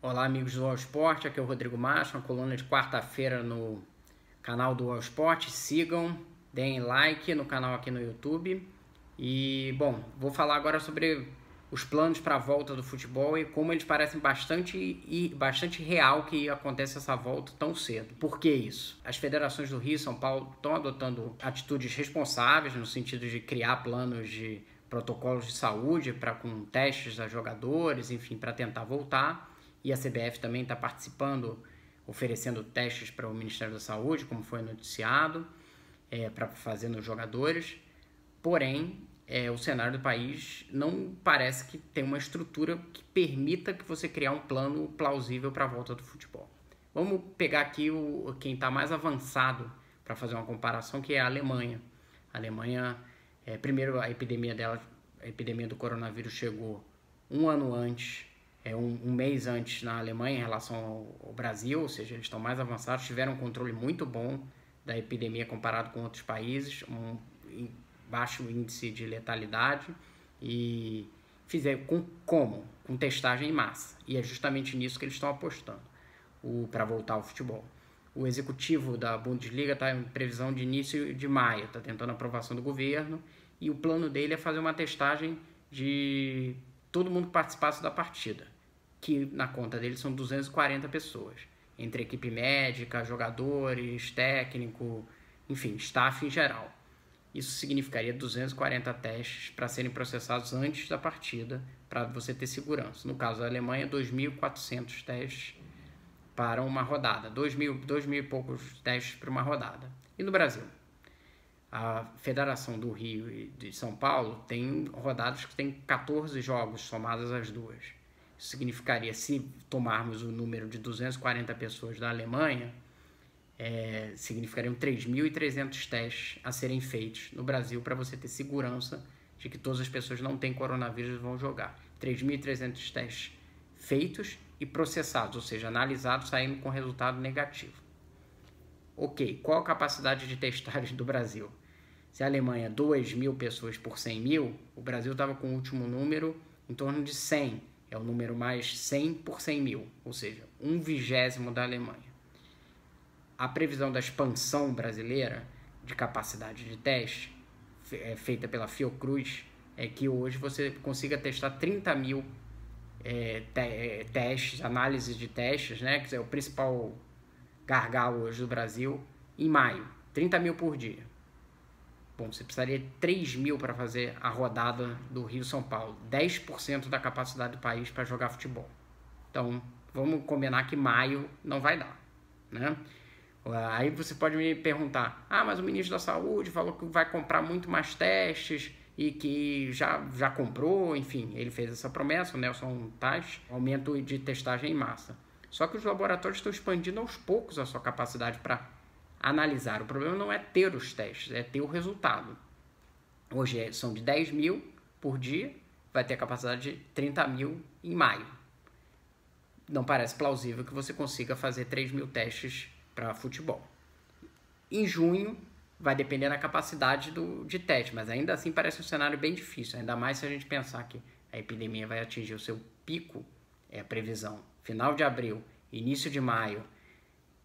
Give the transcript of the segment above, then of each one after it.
Olá, amigos do All Sport, aqui é o Rodrigo Macho, uma coluna de quarta-feira no canal do All Sport. Sigam, deem like no canal aqui no YouTube. E, bom, vou falar agora sobre os planos para a volta do futebol e como eles parecem bastante real que acontece essa volta tão cedo. Por que isso? As federações do Rio e São Paulo estão adotando atitudes responsáveis no sentido de criar planos de protocolos de saúde para com testes a jogadores, enfim, para tentar voltar. E a CBF também está participando, oferecendo testes para o Ministério da Saúde, como foi noticiado, para fazer nos jogadores. Porém, o cenário do país não parece que tem uma estrutura que permita que você criar um plano plausível para a volta do futebol. Vamos pegar aqui quem está mais avançado para fazer uma comparação, que é a Alemanha. A Alemanha, primeiro a epidemia do coronavírus chegou um ano antes, um mês antes na Alemanha em relação ao Brasil, ou seja, eles estão mais avançados, tiveram um controle muito bom da epidemia comparado com outros países, um baixo índice de letalidade e fizeram com testagem em massa. E é justamente nisso que eles estão apostando para voltar ao futebol. O executivo da Bundesliga está em previsão de início de maio, está tentando a aprovação do governo e o plano dele é fazer uma testagem de todo mundo que participasse da partida, que na conta dele são 240 pessoas, entre equipe médica, jogadores, técnico, enfim, staff em geral. Isso significaria 240 testes para serem processados antes da partida, para você ter segurança. No caso da Alemanha, 2.400 testes para uma rodada, 2.000 e poucos testes para uma rodada. E no Brasil? A Federação do Rio e de São Paulo tem rodadas que tem 14 jogos somadas as duas. Isso significaria, se tomarmos o número de 240 pessoas da Alemanha, significariam 3.300 testes a serem feitos no Brasil para você ter segurança de que todas as pessoas não têm coronavírus e vão jogar. 3.300 testes feitos e processados, ou seja, analisados, saindo com resultado negativo. Ok, qual a capacidade de testagem do Brasil? Se a Alemanha 2.000 pessoas por 100.000, o Brasil estava com o último número em torno de 100. É o número mais 100 por 100.000, ou seja, 1/20 da Alemanha. A previsão da expansão brasileira de capacidade de teste, feita pela Fiocruz, é que hoje você consiga testar 30.000 testes, análise de testes, né, que é o principal gargalo hoje do Brasil, em maio. 30.000 por dia. Bom, você precisaria de 3.000 para fazer a rodada do Rio-São Paulo. 10% da capacidade do país para jogar futebol. Então, vamos combinar que maio não vai dar, né? Aí você pode me perguntar, mas o ministro da Saúde falou que vai comprar muito mais testes e que já comprou, enfim, ele fez essa promessa, o Nelson Tais, aumento de testagem em massa. Só que os laboratórios estão expandindo aos poucos a sua capacidade para analisar. O problema não é ter os testes, é ter o resultado. Hoje são de 10.000 por dia, vai ter a capacidade de 30.000 em maio. Não parece plausível que você consiga fazer 3.000 testes para futebol. Em junho, vai depender da capacidade de teste, mas ainda assim parece um cenário bem difícil, ainda mais se a gente pensar que a epidemia vai atingir o seu pico, a previsão, final de abril, início de maio,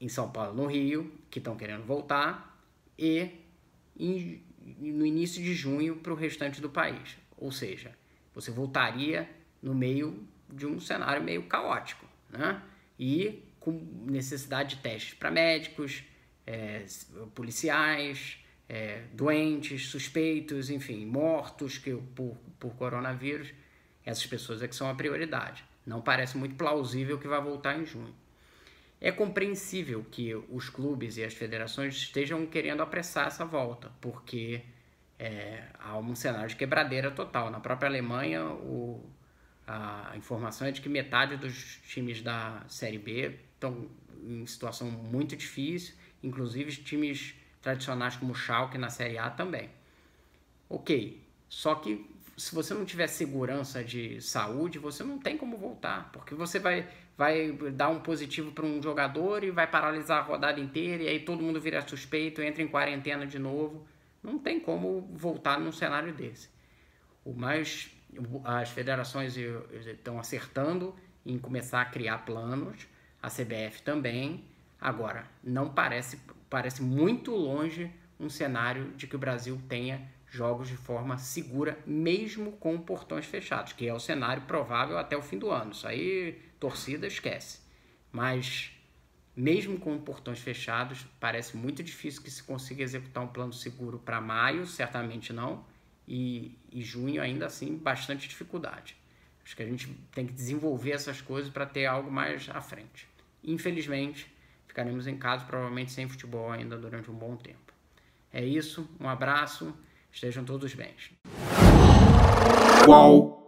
em São Paulo, no Rio, que estão querendo voltar, e no início de junho para o restante do país. Ou seja, você voltaria no meio de um cenário meio caótico, né? E com necessidade de testes para médicos, policiais, doentes, suspeitos, enfim, mortos por coronavírus. Essas pessoas é que são a prioridade. Não parece muito plausível que vai voltar em junho. É compreensível que os clubes e as federações estejam querendo apressar essa volta, porque há um cenário de quebradeira total. Na própria Alemanha, a informação é de que metade dos times da Série B estão em situação muito difícil, inclusive times tradicionais como o Schalke na Série A também. Ok, só que se você não tiver segurança de saúde, você não tem como voltar, porque você vai dar um positivo para um jogador e vai paralisar a rodada inteira, e aí todo mundo vira suspeito, entra em quarentena de novo. Não tem como voltar num cenário desse. As federações estão acertando em começar a criar planos, a CBF também. Agora, não parece muito longe um cenário de que o Brasil tenha jogos de forma segura, mesmo com portões fechados, que é o cenário provável até o fim do ano. Isso aí, torcida, esquece. Mas, mesmo com portões fechados, parece muito difícil que se consiga executar um plano seguro para maio, certamente não, e junho ainda assim, bastante dificuldade. Acho que a gente tem que desenvolver essas coisas para ter algo mais à frente. Infelizmente, ficaremos em casa provavelmente sem futebol ainda durante um bom tempo. É isso, um abraço, estejam todos bem. Uau!